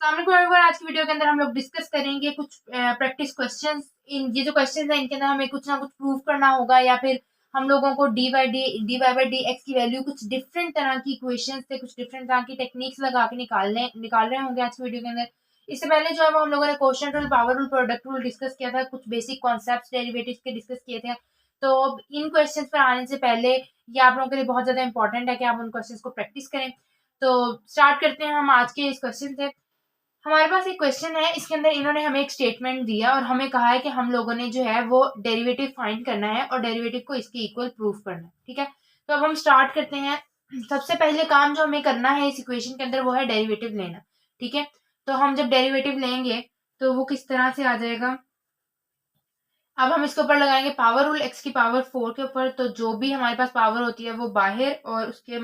Everyone, आज की video के अंदर हम लोग डिस्कस करेंगे कुछ प्रैक्टिस क्वेश्चंस। ये जो क्वेश्चंस हैं इनके अंदर हमें कुछ ना कुछ प्रूव करना होगा, या फिर हम लोगों को d y by d x की वैल्यू कुछ डिफरेंट तरह की इक्वेशंस से कुछ डिफरेंट तरह की टेक्निक्स लगा के निकाल रहे होंगे आज की वीडियो के अंदर। इससे पहले जो है वो हम लोगों ने question rule, power rule, product rule discuss किया था, कुछ बेसिक कॉन्सेप्ट डेरिवेटिव्स के डिस्कस किए थे। तो इन क्वेश्चंस पर आने से पहले ये आप लोगों के लिए बहुत ज्यादा इंपॉर्टेंट है कि आप उन क्वेश्चंस को प्रैक्टिस करें। तो स्टार्ट करते हैं हम आज के इस क्वेश्चन से। हमारे पास एक क्वेश्चन है, इसके अंदर इन्होंने हमें एक स्टेटमेंट दिया और हमें कहा है कि हम लोगों ने जो है वो डेरिवेटिव फाइंड करना है और डेरिवेटिव को इसके इक्वल प्रूफ करना है। ठीक है, तो अब हम स्टार्ट करते हैं। सबसे पहले काम जो हमें करना है इस इक्वेशन के अंदर वो है डेरिवेटिव लेना। ठीक है, तो हम जब डेरिवेटिव लेंगे तो वो किस तरह से आ जाएगा। अब हम इसके ऊपर लगाएंगे पावर रूल एक्स की पावर 4 के ऊपर। तो जो भी हमारे पास पावर होती है वो बाहर और उसके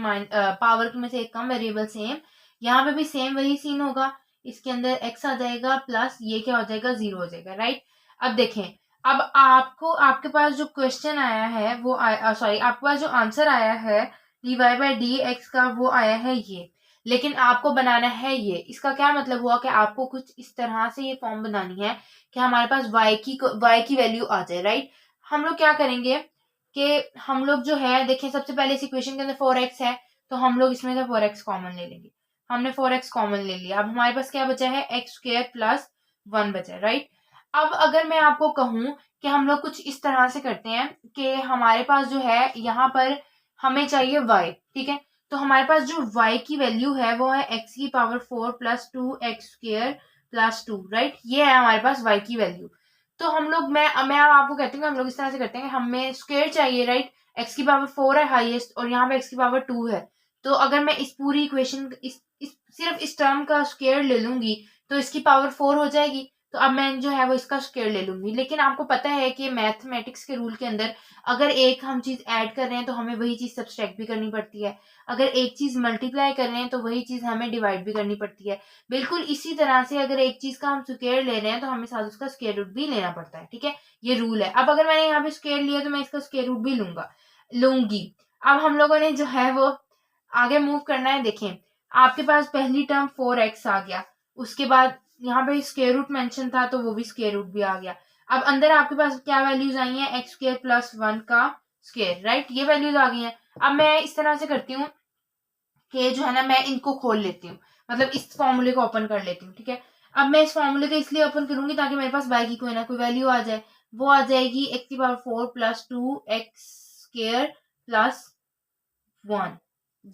पावर में से एक कम वेरिएबल सेम, यहाँ पे भी सेम वही सीन होगा। इसके अंदर x आ जाएगा प्लस ये क्या हो जाएगा, 0 हो जाएगा। राइट, अब देखें, अब आपको आपके पास जो क्वेश्चन आया है वो सॉरी आपके पास जो आंसर आया है d y by d x का वो आया है ये, लेकिन आपको बनाना है ये। इसका क्या मतलब हुआ कि आपको कुछ इस तरह से ये फॉर्म बनानी है कि हमारे पास y की वैल्यू आ जाए। राइट, हम लोग क्या करेंगे कि हम लोग जो है देखें, सबसे पहले इस इक्वेशन के अंदर 4x है, तो हम लोग इसमें से 4x कॉमन ले लेंगे। हमने 4x कॉमन ले लिया, अब हमारे पास क्या बचा है, एक्स स्क्वायर प्लस 1 बचा है। राइट, अब अगर मैं आपको कहूं कि हम लोग कुछ इस तरह से करते हैं कि हमारे पास जो है यहाँ पर हमें चाहिए y। ठीक है, तो हमारे पास जो y की वैल्यू है वो है x की power 4 plus 2x square plus 2। Right, ये है हमारे पास y की वैल्यू। तो हम लोग मैं अब आपको कहती हूँ हम लोग इस तरह से करते हैं कि हमें स्क्वायर चाहिए। राइट, x की पावर 4 है हाईएस्ट और यहाँ पे x की पावर 2 है। तो अगर मैं इस पूरी इक्वेशन सिर्फ इस टर्म का स्क्वायर ले लूंगी तो इसकी पावर 4 हो जाएगी। तो अब मैं जो है वो इसका स्क्वायर ले लूंगी। लेकिन आपको पता है कि मैथमेटिक्स के रूल के अंदर अगर एक हम चीज ऐड कर रहे हैं तो हमें वही चीज सब्सट्रैक्ट भी करनी पड़ती है, अगर एक चीज मल्टीप्लाई कर रहे हैं तो वही चीज हमें डिवाइड भी करनी पड़ती है। बिल्कुल इसी तरह से अगर एक चीज का हम स्क्वायर ले रहे हैं तो हमें साथ उसका स्क्वायर रूट भी लेना पड़ता है। ठीक है, ये रूल है। अब अगर मैंने यहाँ पे स्क्वायर लिया तो मैं इसका स्क्वायर रूट भी लूंगी। अब हम लोगों ने जो है वो आगे मूव करना है। देखें, आपके पास पहली टर्म 4x आ गया, उसके बाद यहाँ पे स्क्वायर रूट मेंशन था तो वो भी स्क्वायर रूट भी आ गया। अब अंदर आपके पास क्या वैल्यूज आई हैं, एक्स स्क्वायर प्लस 1 का स्क्वायर। राइट, ये वैल्यूज आ गई हैं। अब मैं इस तरह से करती हूँ कि जो है ना मैं इनको खोल लेती हूँ, मतलब इस फॉर्मूले को ओपन कर लेती हूँ। ठीक है, अब मैं इस फॉर्मूले को इसलिए ओपन करूंगी ताकि मेरे पास y की कोई ना कोई वैल्यू आ जाए। वो आ जाएगी एक्स की power 4 plus 2x square plus 1।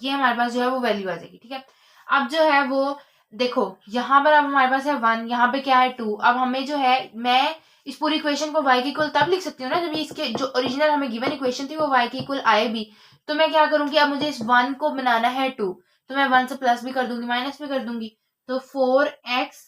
ये हमारे पास जो है वो वैल्यू आ जाएगी। ठीक है, अब जो है वो देखो यहाँ पर अब हमारे पास है 1, यहाँ पे क्या है 2। अब हमें जो है मैं इस पूरी इक्वेशन को y की इक्वल तब लिख सकती हूँ ना जब इसके जो ओरिजिनल हमें गिवन इक्वेशन थी वो y की इक्वल आए भी। तो मैं क्या करूंगी, अब मुझे इस 1 को बनाना है 2, तो मैं 1 से प्लस भी कर दूंगी माइनस भी कर दूंगी। तो 4x,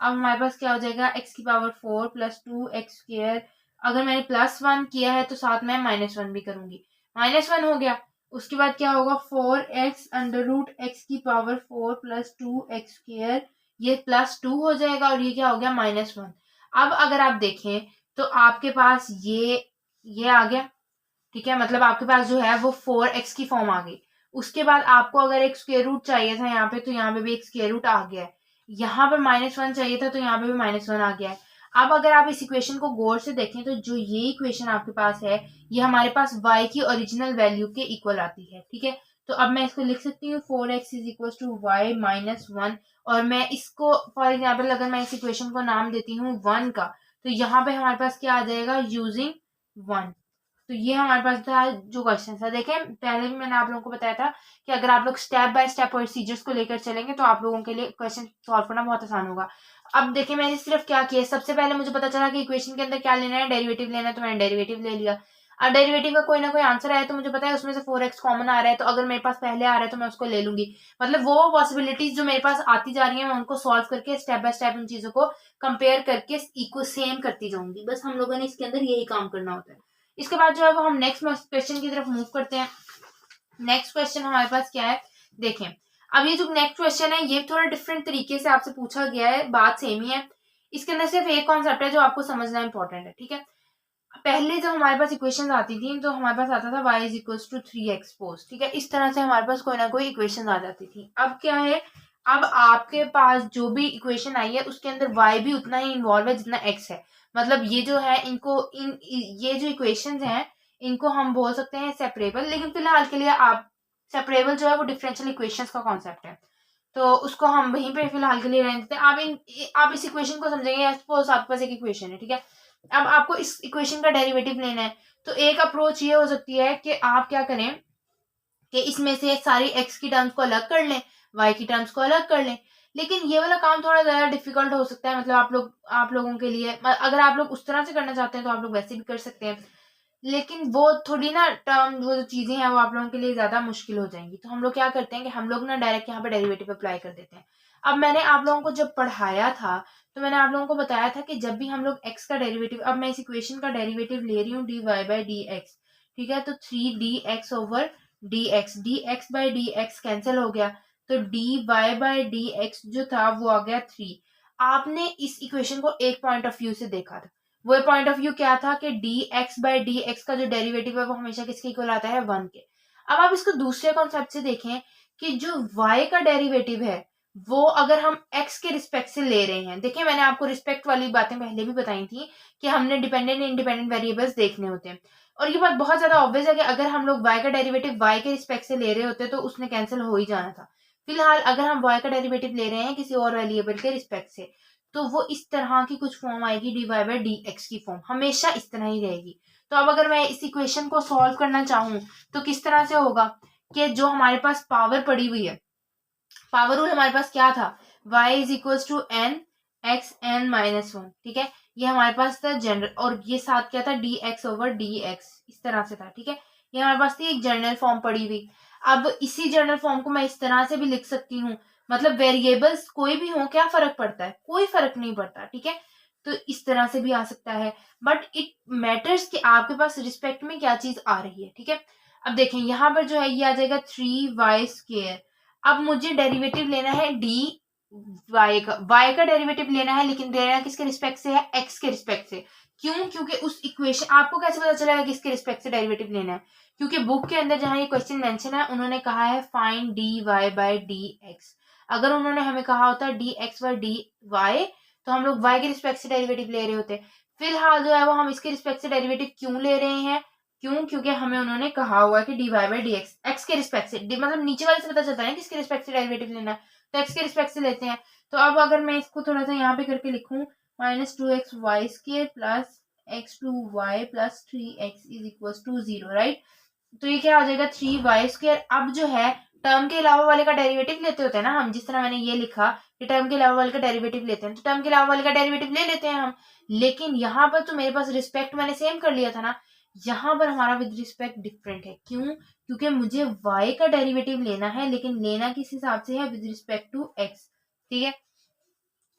अब हमारे पास क्या हो जाएगा, x की पावर 4 प्लस 2x स्क्वायर। अगर मैंने प्लस 1 किया है तो साथ में -1 भी करूंगी, -1 हो गया। उसके बाद क्या होगा, 4x अंडर रूट एक्स की पावर 4 प्लस 2x स्क्वायर, ये प्लस 2 हो जाएगा और ये क्या हो गया, -1। अब अगर आप देखें तो आपके पास ये आ गया। ठीक है, मतलब आपके पास जो है वो 4x की फॉर्म आ गई। उसके बाद आपको अगर एक स्क्वायर रूट चाहिए था यहाँ पे तो यहाँ पे भी एक स्क्वायर रूट आ गया है। यहाँ पर -1 चाहिए था तो यहाँ पे भी -1 आ गया है। अब अगर आप इस इक्वेशन को गौर से देखें तो जो ये इक्वेशन आपके पास है ये हमारे पास y की ओरिजिनल वैल्यू के इक्वल आती है। ठीक है, तो अब मैं इसको लिख सकती हूँ 4x is equal to Y -1। और मैं इसको फॉर एग्जाम्पल अगर मैं इस इक्वेशन को नाम देती हूँ 1 का, तो यहाँ पे हमारे पास क्या आ जाएगा, यूजिंग 1। तो ये हमारे पास था जो क्वेश्चन था। देखें, पहले भी मैंने आप लोगों को बताया था कि अगर आप लोग स्टेप बाय स्टेप प्रोसीजर्स को लेकर चलेंगे तो आप लोगों के लिए क्वेश्चन सॉल्व करना बहुत आसान होगा। अब देखिए मैंने सिर्फ क्या किया, सबसे पहले मुझे पता चला कि इक्वेशन के अंदर क्या लेना है, डेरिवेटिव लेना है, तो मैंने डेरिवेटिव ले लिया। अब डेरिवेटिव का कोई ना कोई आंसर आया तो मुझे पता है उसमें से 4x कॉमन आ रहा है, तो अगर मेरे पास पहले आ रहा है तो मैं उसको ले लूंगी। मतलब वो पॉसिबिलिटीज जो मेरे पास आती जा रही है मैं उनको सॉल्व करके स्टेप बाय स्टेप उन चीजों को कंपेयर करके इक्वल सेम करती जाऊंगी। बस हम लोगों ने इसके अंदर यही काम करना होता है। इसके बाद जो है वो हम नेक्स्ट क्वेश्चन की तरफ मूव करते हैं। नेक्स्ट क्वेश्चन हमारे पास क्या है, देखें। अब ये जो नेक्स्ट क्वेश्चन है ये थोड़ा डिफरेंट तरीके से आपसे पूछा गया है, बात सेम ही है। इसके अंदर सिर्फ एक कॉन्सेप्ट है जो आपको समझना इंपॉर्टेंट है। ठीक है, पहले जब हमारे पास इक्वेशन आती थी तो हमारे पास आता था y is equal to 3x पोज। ठीक है, इस तरह से हमारे पास कोई ना कोई इक्वेशन आ जाती थी। अब क्या है, अब आपके पास जो भी इक्वेशन आई है उसके अंदर y भी उतना ही इन्वॉल्व है जितना x है, मतलब ये जो है ये जो इक्वेशंस हैं इनको हम बोल सकते हैं सेपरेबल, लेकिन फिलहाल के लिए आप सेपरेबल जो है वो डिफरेंशियल इक्वेशंस का कॉन्सेप्ट है, तो उसको हम वहीं पे फिलहाल के लिए रहने देते हैं। आप इस इक्वेशन को समझेंगे, सपोज आपके पास एक इक्वेशन है, ठीक है, अब आपको इस इक्वेशन का डेरिवेटिव लेना है, तो एक अप्रोच ये हो सकती है कि आप क्या करें कि इसमें से सारी x की टर्म्स को अलग कर लें, y की टर्म्स को अलग कर लें, लेकिन ये वाला काम थोड़ा ज़्यादा डिफिकल्ट हो सकता है, मतलब आप लोगों के लिए, अगर आप लोग उस तरह से करना चाहते हैं तो आप लोग वैसे भी कर सकते हैं, लेकिन वो थोड़ी ना टर्म वो जो चीज़ें हैं वो आप लोगों के लिए ज़्यादा मुश्किल हो जाएंगी, तो हम लोग क्या करते हैं कि हम लोग ना डायरेक्ट यहाँ पे डेरिवेटिव अप्लाई कर देते हैं। अब मैंने आप लोगों को जब पढ़ाया था तो मैंने आप लोगों को बताया था कि जब भी हम लोग x का डेरिवेटिव, अब मैं इस इक्वेशन का डेरिवेटिव ले रही हूँ dy बाई डी एक्स, ठीक है, तो 3dx over dx by d x cancel हो गया, तो dy बाई डी एक्स जो था वो आ गया 3। आपने इस इक्वेशन को एक पॉइंट ऑफ व्यू से देखा था, वो पॉइंट ऑफ व्यू क्या था कि dx बाई डी एक्स का जो डेरिवेटिव है वो हमेशा किसके इक्वल आता है, 1 के। अब आप इसको दूसरे कॉन्सेप्ट से देखें कि जो y का डेरिवेटिव है वो अगर हम x के रिस्पेक्ट से ले रहे हैं, देखिए मैंने आपको रिस्पेक्ट वाली बातें पहले भी बताई थी कि हमने डिपेंडेंट इंडिपेंडेंट वेरिएबल्स देखने होते हैं, और ये बात बहुत ज्यादा ऑब्वियस है कि अगर हम लोग y का डेरिवेटिव y के रिस्पेक्ट से ले रहे होते तो उसने कैंसिल हो ही जाना था। फिलहाल अगर हम y का डेरिवेटिव ले रहे हैं किसी और वेरिएबल के रिस्पेक्ट से, तो वो इस तरह की कुछ फॉर्म आएगी, dy बाई डी एक्स की फॉर्म हमेशा इस तरह ही रहेगी। तो अब अगर मैं इस इक्वेशन को सॉल्व करना चाहूँ तो किस तरह से होगा कि जो हमारे पास पावर पड़ी हुई है, पावर रूल हमारे पास क्या था, y is equal to n x n minus one, ठीक है, ये हमारे पास था जनरल, और ये साथ क्या था D x over d x, इस तरह से था, ठीक है, ये हमारे पास थी एक जनरल फॉर्म पड़ी हुई। अब इसी जनरल फॉर्म को मैं इस तरह से भी लिख सकती हूँ, मतलब वेरिएबल्स कोई भी हो क्या फर्क पड़ता है, कोई फर्क नहीं पड़ता, ठीक है, तो इस तरह से भी आ सकता है, बट इट मैटर्स कि आपके पास रिस्पेक्ट में क्या चीज आ रही है, ठीक है। अब देखें यहाँ पर जो है ये आ जाएगा 3y²। अब मुझे डेरिवेटिव लेना है डी y का डेरिवेटिव लेना है, लेकिन लेना किसके रिस्पेक्ट से है, x के रिस्पेक्ट से। क्यों, क्योंकि उस इक्वेशन, आपको कैसे पता चलेगा किसके रिस्पेक्ट से डेरिवेटिव लेना है, क्योंकि बुक के अंदर जहां ये क्वेश्चन मेंशन है उन्होंने कहा है find dy by d x. अगर उन्होंने हमें कहा होता d x by d y तो हम लोग y के रिस्पेक्ट से डेरिवेटिव ले रहे होते। फिलहाल जो है वो हम इसके रिस्पेक्ट से डेरिवेटिव क्यों ले रहे हैं, क्यों, क्योंकि हमें उन्होंने कहा हुआ है कि dy by d x, x के रिस्पेक्ट से, मतलब नीचे वाले से पता चलता है किसके रिस्पेक्ट से डेरिवेटिव लेना है, तो एक्स के रिस्पेक्ट से लेते हैं। तो अब अगर मैं इसको थोड़ा सा यहाँ पे करके लिखूं, -2xy² प्लस x2y प्लस 3x is equal to 0, right, तो ये क्या हो जाएगा 3y²। अब जो है टर्म के अलावा वाले का डेरिवेटिव लेते होते हैं ना हम, जिस तरह मैंने ये लिखा कि टर्म के अलावा वाले का डेरिवेटिव लेते हैं, तो टर्म के अलावा वाले का डेरिवेटिव ले लेते हैं हम, लेकिन यहाँ पर तो मेरे पास रिस्पेक्ट मैंने सेम कर लिया था ना, यहाँ पर हमारा विद रिस्पेक्ट डिफरेंट है। क्यों, क्योंकि मुझे y का डेरिवेटिव लेना है, लेकिन लेना किस हिसाब से है, विद रिस्पेक्ट टू x, ठीक है।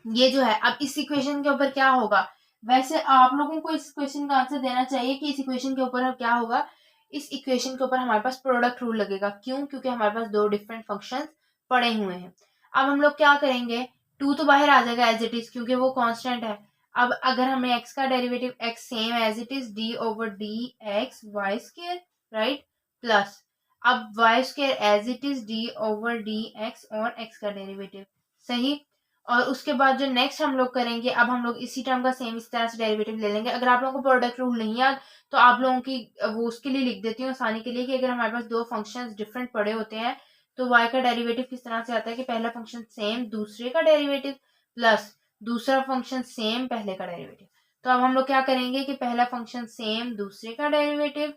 ये जो है अब इस इक्वेशन के ऊपर क्या होगा, वैसे आप लोगों को इस क्वेश्चन का आंसर देना चाहिए कि इस इक्वेशन के ऊपर क्या होगा, इस इक्वेशन के ऊपर हमारे पास प्रोडक्ट रूल लगेगा। क्यों, क्योंकि हमारे पास दो डिफरेंट फंक्शंस पड़े हुए हैं। अब हम लोग क्या करेंगे, 2 तो बाहर आ जाएगा एज इट इज, क्योंकि वो कांस्टेंट है। अब अगर हमें x का derivative x same as it is d over d x y², right, plus अब y² as it is d over d x और x का डेरिवेटिव, सही। और उसके बाद जो नेक्स्ट हम लोग करेंगे, अब हम लोग इसी टर्म का सेम इस तरह से डेरिवेटिव ले लेंगे। अगर आप लोगों को प्रोडक्ट रूल नहीं याद तो आप लोगों की वो उसके लिए लिख देती हूँ आसानी के लिए, कि अगर हमारे पास दो फंक्शंस डिफरेंट पड़े होते हैं तो y का डेरिवेटिव किस तरह से आता है कि पहला फंक्शन सेम दूसरे का डेरिवेटिव प्लस दूसरा फंक्शन सेम पहले का डेरिवेटिव। तो अब हम लोग क्या करेंगे कि पहला फंक्शन सेम दूसरे का डेरिवेटिव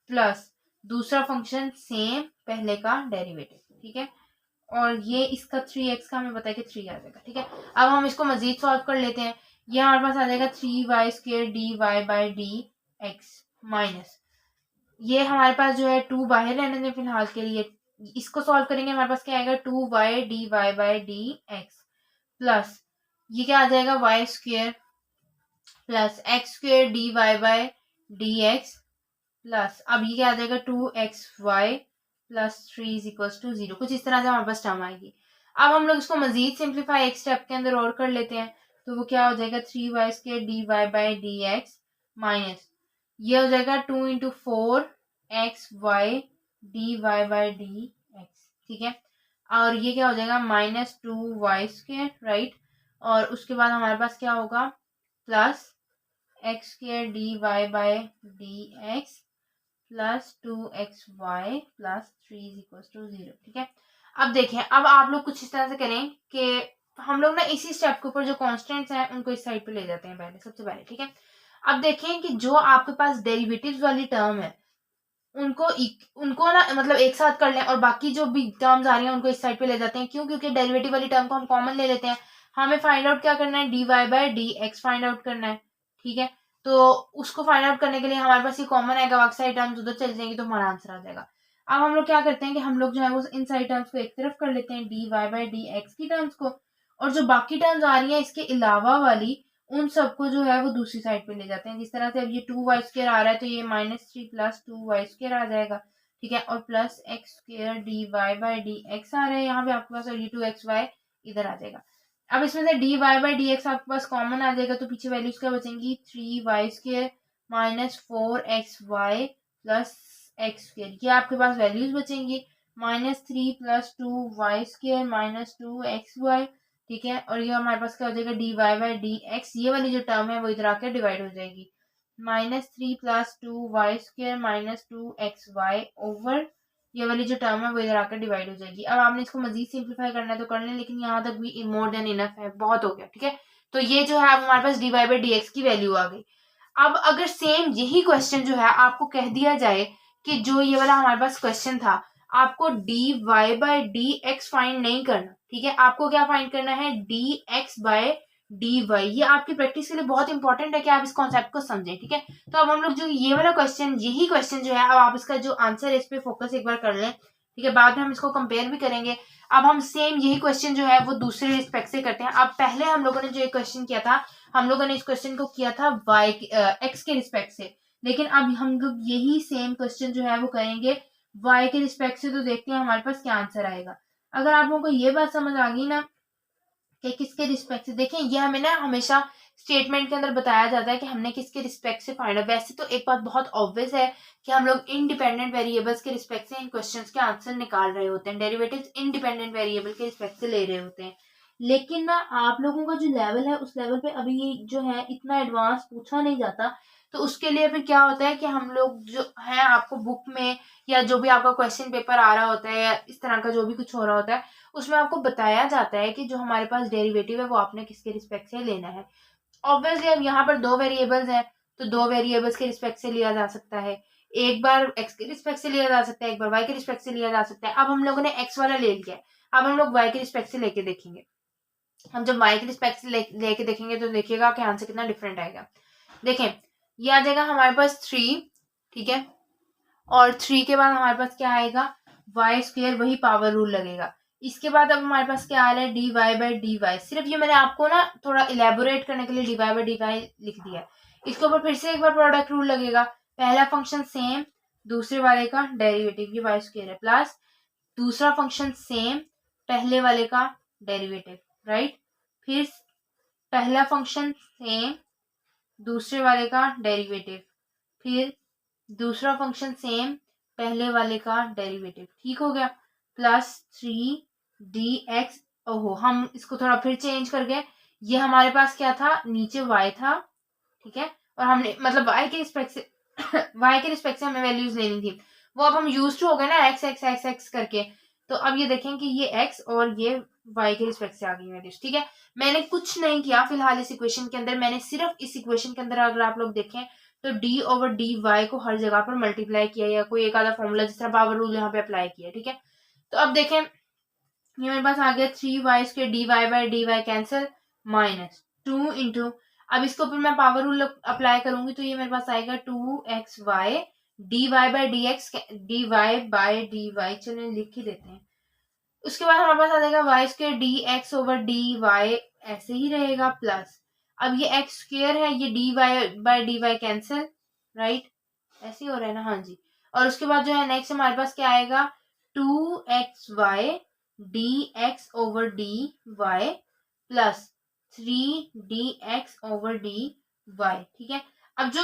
प्लस दूसरा फंक्शन सेम पहले का डेरिवेटिव, ठीक है, और ये इसका 3x का हमें पता है कि 3 आ जाएगा, ठीक है। अब हम इसको मजीद सॉल्व कर लेते हैं, ये हमारे पास आ जाएगा 3y² dy by d x minus, ये हमारे पास जो है 2 बाहर रहने दें फिलहाल के लिए, इसको सॉल्व करेंगे हमारे पास क्या आएगा 2y dy by d x plus ये क्या आ जाएगा y² plus x² dy by d x plus अब ये क्या आ जाएगा 2xy plus 3 is equal to 0, कुछ इस तरह से हमारे पास टर्म आएगी। अब हम लोग इसको मजीद सिंप्लीफाई एक स्टेप के अंदर और कर लेते हैं, तो वो क्या हो जाएगा 3y² dy by d x minus ये हो जाएगा 2 × 4xy dy by d x, ठीक है। और ये क्या हो जाएगा -2y², राइट। और उसके बाद हमारे पास क्या होगा plus x² dy/dx plus 2xy plus 3 = 0, ठीक है। अब देखें, अब आप लोग कुछ इस तरह से करें कि हम लोग ना इसी स्टेप के ऊपर जो कॉन्स्टेंट्स हैं उनको इस साइड पे ले जाते हैं पहले, सबसे पहले, ठीक है। अब देखें कि जो आपके पास डेरिवेटिव्स वाली टर्म है उनको ना मतलब एक साथ कर लें और बाकी जो भी टर्म्स आ रही हैं उनको इस साइड पे ले जाते हैं। क्यों? क्योंकि डेरिवेटिव वाली टर्म को हम कॉमन ले लेते हैं। हमें फाइंड आउट क्या करना है, dy/dx फाइंड आउट करना है, ठीक है। तो उसको फाइंड आउट करने के लिए हमारे पास ये कॉमन आएगा, बाकी सारी टर्म्स उधर चल जाएंगी तो हमारा आंसर आ जाएगा। अब हम लोग क्या करते हैं कि हम लोग जो है वो इन सारी टर्म्स को एक तरफ कर लेते हैं, dy/dx की टर्म्स को, और जो बाकी टर्म्स आ रही हैं इसके अलावा वाली उन सबको जो है वो दूसरी साइड पे ले जाते हैं। जिस तरह से अब ये 2y² आ रहा है तो ये -3 + 2y² आ जाएगा, ठीक है। और प्लस x² dy/dx आ रहा है यहाँ पे आपके पास, और ये 2xy इधर आ जाएगा। अब इसमें से dy/dx आपके पास कॉमन आ जाएगा तो पीछे वैल्यूज क्या बचेंगी, 3y² -4xy प्लस x², ये आपके पास वैल्यूज बचेंगी। -3 + 2y² -2xy, ठीक है। और ये हमारे पास क्या हो जाएगा dy/dx, ये वाली जो टर्म है वो इधर आकर डिवाइड हो जाएगी। -3 + 2y² -2xy ओवर ये वाली जो टर्म है वो इधर आकर डिवाइड हो जाएगी। अब आपने इसको मजीद सिंप्लीफाई करना है तो कर लें, लेकिन यहाँ तक भी मोर देन इनफ है, बहुत हो गया, ठीक है। तो ये जो है हमारे पास dy/dx की वैल्यू आ गई। अब अगर सेम यही क्वेश्चन जो है आपको कह दिया जाए कि जो ये वाला हमारे पास क्वेश्चन था, आपको dy/dx फाइंड नहीं करना, ठीक है। आपको क्या फाइंड करना है, dx/dy। ये आपकी प्रैक्टिस के लिए बहुत इंपॉर्टेंट है कि आप इस कॉन्सेप्ट को समझें, ठीक है। तो अब हम लोग जो ये वाला क्वेश्चन, यही क्वेश्चन जो है, अब आप इसका जो आंसर है इस पे फोकस एक बार कर लें, ठीक है। बाद में हम इसको कंपेयर भी करेंगे। अब हम सेम यही क्वेश्चन जो है वो दूसरे रिस्पेक्ट से करते हैं। अब पहले हम लोगों ने जो एक क्वेश्चन किया था, हम लोगों ने इस क्वेश्चन को किया था x के रिस्पेक्ट से, लेकिन अब हम लोग यही सेम क्वेश्चन जो है वो करेंगे y के रिस्पेक्ट से। तो देखते हैं हमारे पास क्या आंसर आएगा। अगर आप लोगों को ये बात समझ आ गई ना कि किसके रिस्पेक्ट से, देखें ये हमें ना हमेशा स्टेटमेंट के अंदर बताया जाता है कि हमने किसके रिस्पेक्ट से फाइंड आउट। वैसे तो एक बात बहुत ऑब्वियस है कि हम लोग इंडिपेंडेंट वेरिएबल्स के रिस्पेक्ट से इन क्वेश्चंस के आंसर निकाल रहे होते हैं, डेरिवेटिव्स इंडिपेंडेंट वेरिएबल के रिस्पेक्ट से ले रहे होते हैं। लेकिन ना आप लोगों का जो लेवल है उस लेवल पे अभी जो है इतना एडवांस पूछा नहीं जाता। तो उसके लिए फिर क्या होता है कि हम लोग जो है आपको बुक में या जो भी आपका क्वेश्चन पेपर आ रहा होता है या इस तरह का जो भी कुछ हो रहा होता है उसमें आपको बताया जाता है कि जो हमारे पास डेरिवेटिव है वो आपने किसके रिस्पेक्ट से लेना है। ऑब्वियसली अब यहाँ पर 2 वेरिएबल्स हैं तो 2 वेरिएबल्स के रिस्पेक्ट से लिया जा सकता है। एक बार x के रिस्पेक्ट से लिया जा सकता है, एक बार y के रिस्पेक्ट से लिया जा सकता है। अब हम लोगों ने x वाला ले लिया है, अब हम लोग y के रिस्पेक्ट से लेके देखेंगे। हम जब y के रिस्पेक्ट से लेके देखेंगे तो देखिएगा कि आंसर कितना डिफरेंट आएगा। देखें ये आ जाएगा हमारे पास 3, ठीक है। और 3 के बाद हमारे पास क्या आएगा, y², वही पावर रूल लगेगा। इसके बाद अब हमारे पास क्या आ रहा है dy/dy। सिर्फ ये मैंने आपको ना थोड़ा इलेबोरेट करने के लिए dy/dy लिख दिया है। इसके ऊपर फिर से एक बार प्रोडक्ट रूल लगेगा। पहला फंक्शन सेम, दूसरे वाले का डेरिवेटिव, ये y² है, प्लस दूसरा फंक्शन सेम, पहले वाले का डेरिवेटिव, राइट। फिर पहला फंक्शन सेम, दूसरे वाले का डेरिवेटिव, फिर दूसरा फंक्शन सेम, पहले वाले का डेरिवेटिव, ठीक हो गया। प्लस 3dx, ओहो हम इसको थोड़ा फिर चेंज कर गए। ये हमारे पास क्या था, नीचे y था, ठीक है। और हमने मतलब y के रिस्पेक्ट से y के रिस्पेक्ट से हमें वैल्यूज लेनी थी, वो अब हम यूज टू हो गए ना x x x x करके। तो अब ये देखें कि ये x और ये y के रिस्पेक्ट से आ गई वैल्यूज, ठीक है। मैंने कुछ नहीं किया फिलहाल इस इक्वेशन के अंदर, मैंने सिर्फ इस इक्वेशन के अंदर अगर आप लोग देखें तो d/dy को हर जगह पर मल्टीप्लाई किया या कोई एक आधा फॉर्मूला जिस तरह पावर रूल यहाँ पे अप्लाई किया, ठीक है। तो अब देखें ये मेरे पास आ गया 3y² dy/dy कैंसिल, -2 इंटू, अब इसको फिर मैं पावर रूल अप्लाई करूंगी तो ये मेरे पास आएगा 2xy dy/dx dy/dy, चलिए लिख ही देते हैं। उसके बाद हमारे पास आ जाएगा y² dx/dy, ऐसे ही रहेगा, प्लस अब ये x² है, ये dy/dy कैंसिल, राइट, ऐसे ही हो रहा है ना, हाँ जी। और उसके बाद जो है नेक्स्ट हमारे पास क्या आएगा 2xy dx/dy प्लस 3dx/dy, ठीक है। अब जो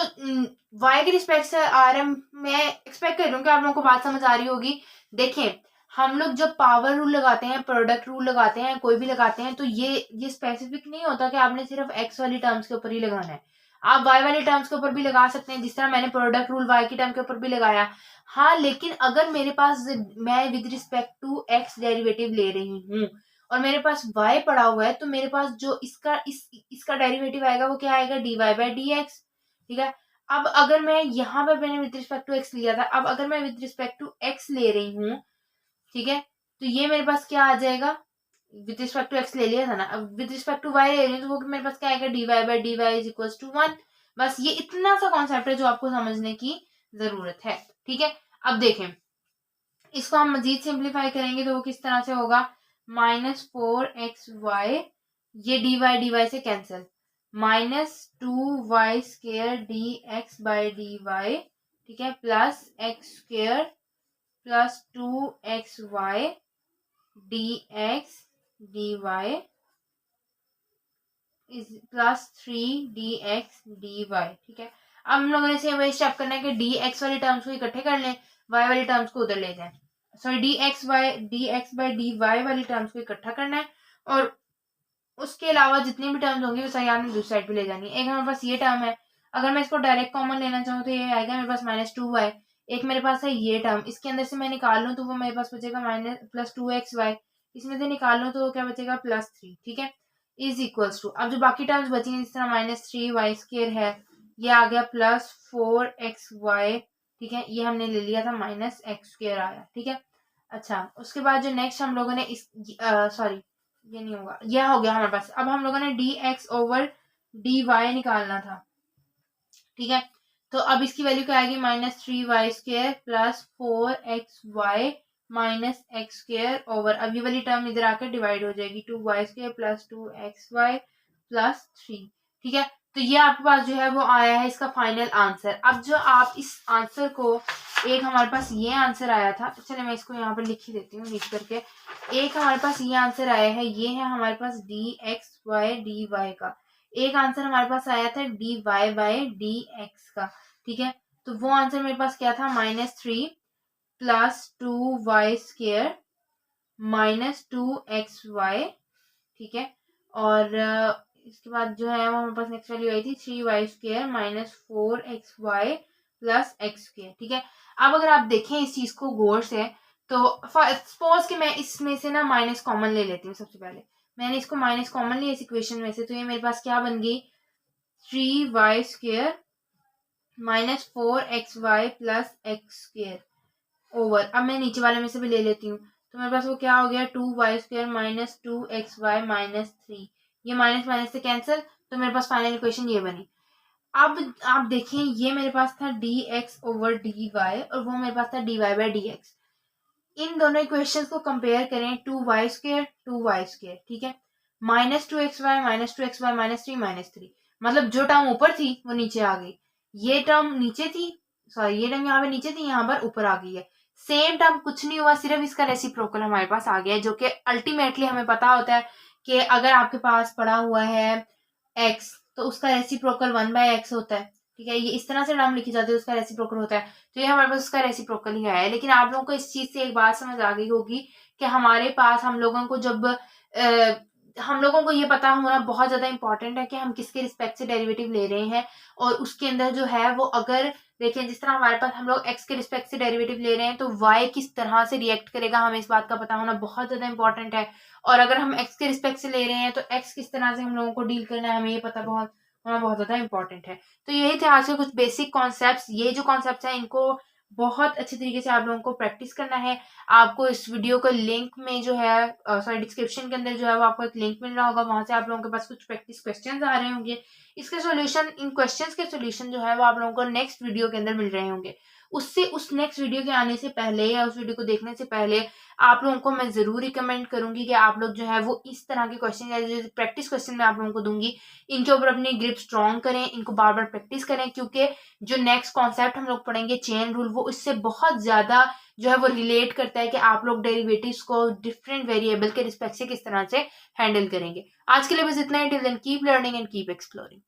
y के रिस्पेक्ट से आ रहा है, मैं एक्सपेक्ट कर रही हूँ कि आप लोगों को बात समझ आ रही होगी। देखें हम लोग जब पावर रूल लगाते हैं, प्रोडक्ट रूल लगाते हैं, कोई भी लगाते हैं, तो ये स्पेसिफिक नहीं होता कि आपने सिर्फ एक्स वाली टर्म्स के ऊपर ही लगाना है, आप वाई वाली टर्म्स के ऊपर भी लगा सकते हैं, जिस तरह मैंने प्रोडक्ट रूल वाई की टर्म के ऊपर भी लगाया। हाँ, लेकिन अगर मेरे पास मैं with respect to x derivative ले रही हूँ और मेरे पास वाई पड़ा हुआ है, तो मेरे पास जो इसका डेरिवेटिव आएगा वो क्या आएगा, d y by d x. ठीक है, अब अगर मैं यहाँ पर मैंने विद रिस्पेक्ट टू एक्स लिया था, अब अगर मैं विद रिस्पेक्ट टू एक्स ले रही हूँ, ठीक है, तो ये मेरे पास क्या आ जाएगा, विद रिस्पेक्ट टू एक्स ले लिया था ना, अब विद रिस्पेक्ट टू वाई ले रही हूँ तो वो मेरे पास क्या आएगा, d y by d y is equal to 1। बस ये इतना सा कॉन्सेप्ट है जो आपको समझने की जरूरत है। ठीक है, अब देखें, इसको हम मजीद सिंप्लीफाई करेंगे तो वो किस तरह से होगा, -4xy, ये dy dy से cancel, -2y² dx by dy, ठीक है, plus x² plus 2xy dx dy is plus 3dx dy। ठीक है, अब हम लोगों ने सेम वही स्टेप करना है कि dx वाली टर्म्स को इकट्ठे कर लें, y वाली टर्म्स को उधर ले जाएं, सॉरी dx बाई dy वाली टर्म्स को इकट्ठा करना है, और उसके अलावा जितनी भी टर्म्स होंगी वो सारी आपने दूसरी साइड पे ले जानी है। एक हमारे पास ये टर्म है, अगर मैं इसको डायरेक्ट कॉमन लेना चाहूँ तो ये आएगा मेरे पास -2y, एक मेरे पास है ये टर्म, इसके अंदर से मैं निकाल लूँ तो वो मेरे पास बचेगा +2xy, इसमें से निकाल लूँ तो वो क्या बचेगा, +3। ठीक है, इज इक्वल्स टू, अब जो बाकी टर्म्स बचेंगे जिस तरह -3y² है, ये आ गया +4xy। ठीक है, ये हमने ले लिया था -x² आया। ठीक है, अच्छा, उसके बाद जो नेक्स्ट हम लोगों ने इस सॉरी ये नहीं होगा, यह हो गया हमारे पास। अब हम लोगों ने dx ओवर dy निकालना था। ठीक है, तो अब इसकी वैल्यू क्या आएगी, -3y² plus 4xy minus x² over, अब ये वाली टर्म इधर आकर डिवाइड हो जाएगी, 2y² प्लस 2xy प्लस 3। ठीक है, तो ये आपके पास जो है वो आया है इसका फाइनल आंसर। अब जो आप इस आंसर को, एक हमारे पास ये आंसर आया था, चलिए मैं इसको यहाँ पर लिख ही देती हूँ लिख करके, एक हमारे पास ये आंसर आया है, ये है हमारे पास dxy dy का, एक आंसर हमारे पास आया था dy बाई dx का। ठीक है, तो वो आंसर मेरे पास क्या था, -3 प्लस 2y² माइनस 2xy। ठीक है, और इसके बाद जो है वो हमारे पास नेक्स्ट वैल्यू आई थी 3y² minus 4xy plus x²। ठीक है, अब अगर आप देखें इस चीज को गौर से, तो सपोज कि मैं इसमें से ना माइनस कॉमन ले लेती हूँ। सबसे पहले मैंने इसको माइनस कॉमन लिया इस इक्वेशन में से, तो ये मेरे पास क्या बन गई, 3y² minus 4xy plus x² over, अब मैं नीचे वाले में से भी ले लेती हूँ, तो मेरे पास वो क्या हो गया, 2y² माइनस 2xy माइनस 3, ये माइनस माइनस से कैंसिल, तो मेरे पास फाइनल इक्वेशन ये बनी। अब आप देखें, ये मेरे पास था dx ओवर dy और वो मेरे पास था dy बाई dx। इन दोनों इक्वेशंस को कंपेयर करें, 2y², ठीक है, -2xy माइनस 2xy माइनस 3 मतलब जो टर्म ऊपर थी वो नीचे आ गई, ये टर्म नीचे थी, सॉरी ये टर्म यहाँ पे नीचे थी, यहाँ पर ऊपर आ गई है। सेम टर्म, कुछ नहीं हुआ, सिर्फ इसका रेसिप्रोकल हमारे पास आ गया है, जो कि अल्टीमेटली हमें पता होता है कि अगर आपके पास पड़ा हुआ है x, तो उसका रेसिप्रोकल 1/x होता है। ठीक है, ये इस तरह से टर्म लिखी जाती है, उसका रेसिप्रोकल होता है, तो ये हमारे पास उसका रेसिप्रोकल ही आया है। लेकिन आप लोगों को इस चीज से एक बात समझ आ गई होगी कि हमारे पास, हम लोगों को जब हम लोगों को ये पता होना बहुत ज्यादा इंपॉर्टेंट है कि हम किसके रिस्पेक्ट से डेरिवेटिव ले रहे हैं, और उसके अंदर जो है वो, अगर देखें जिस तरह हमारे पास हम लोग x के रिस्पेक्ट से डेरिवेटिव ले रहे हैं, तो y किस तरह से रिएक्ट करेगा, हमें इस बात का पता होना बहुत ज्यादा इंपॉर्टेंट है। और अगर हम x के रिस्पेक्ट से ले रहे हैं तो x किस तरह से हम लोगों को डील करना है, हमें ये पता होना बहुत ज्यादा इंपॉर्टेंट है। तो यही थे आज के कुछ बेसिक कॉन्सेप्ट्स। ये जो कॉन्सेप्ट्स हैं इनको बहुत अच्छे तरीके से आप लोगों को प्रैक्टिस करना है। आपको इस वीडियो का लिंक में जो है, सॉरी डिस्क्रिप्शन के अंदर जो है वो आपको एक लिंक मिल रहा होगा, वहां से आप लोगों के पास कुछ प्रैक्टिस क्वेश्चंस आ रहे होंगे। इसके सॉल्यूशन, इन क्वेश्चंस के सॉल्यूशन जो है वो आप लोगों को नेक्स्ट वीडियो के अंदर मिल रहे होंगे। उससे उस नेक्स्ट वीडियो के आने से पहले या उस वीडियो को देखने से पहले आप लोगों को मैं जरूर रिकमेंड करूंगी कि आप लोग जो है वो इस तरह के क्वेश्चन या जो प्रैक्टिस क्वेश्चन मैं आप लोगों को दूंगी, इनके ऊपर अपनी ग्रिप स्ट्रॉन्ग करें, इनको बार बार प्रैक्टिस करें, क्योंकि जो नेक्स्ट कॉन्सेप्ट हम लोग पढ़ेंगे चेन रूल, वो इससे बहुत ज्यादा जो है वो रिलेट करता है कि आप लोग डेरिवेटिव्स को डिफरेंट वेरिएबल के रिस्पेक्ट से किस तरह से हैंडल करेंगे। आज के लिए बस इतना ही। Till then keep learning and keep exploring.